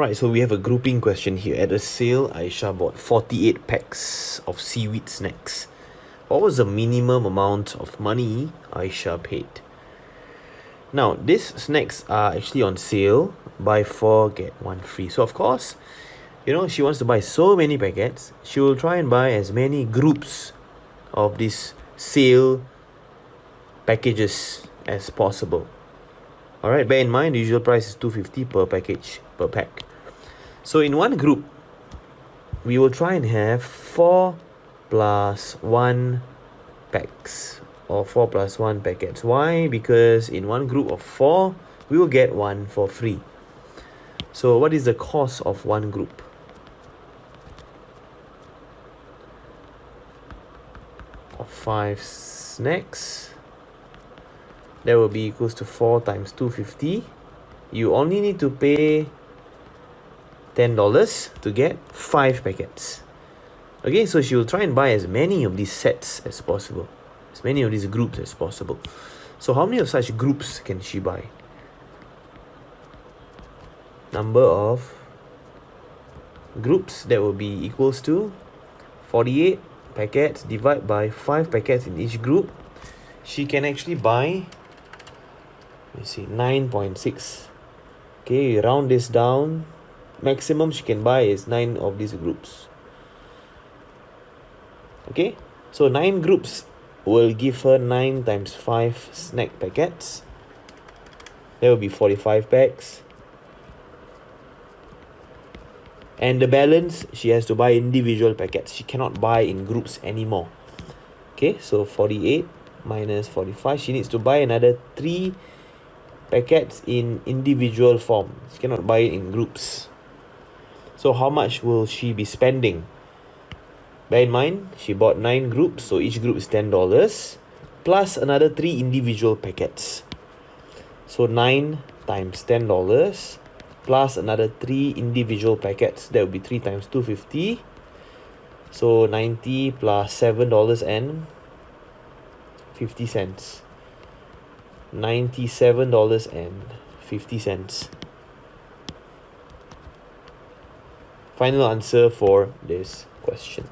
Alright, so we have a grouping question here. At a sale, Aisha bought 48 packs of seaweed snacks. What was the minimum amount of money Aisha paid? Now, these snacks are actually on sale. Buy 4, get 1 free. So, of course, she wants to buy so many packets. She will try and buy as many groups of these sale packages as possible. Alright, bear in mind the usual price is $2.50 per package, per pack. So in one group, we will try and have 4 plus 1 packs or 4 plus 1 packets. Why? Because in one group of 4, we will get 1 for free. So what is the cost of one group? Of 5 snacks. That will be equals to 4 times $2.50. You only need to pay $10 to get 5 packets. Okay, so she will try and buy as many of these sets as possible, as many of these groups as possible. So how many of such groups can she buy? Number of groups, that will be equals to 48 packets divided by 5 packets in each group. She can actually buy, let's see, 9.6. Okay, round this down. Maximum she can buy is 9 of these groups. Okay, so 9 groups will give her 9 times 5 snack packets. That will be 45 packs. And the balance, she has to buy individual packets. She cannot buy in groups anymore. Okay, so 48 minus 45. She needs to buy another 3 packets in individual form. She cannot buy it in groups. So how much will she be spending? Bear in mind, she bought 9 groups, so each group is $10, plus another 3 individual packets. So 9 times $10, plus another 3 individual packets. That would be 3 times $2.50. So 90 plus $7.50. $97.50. Final answer for this question.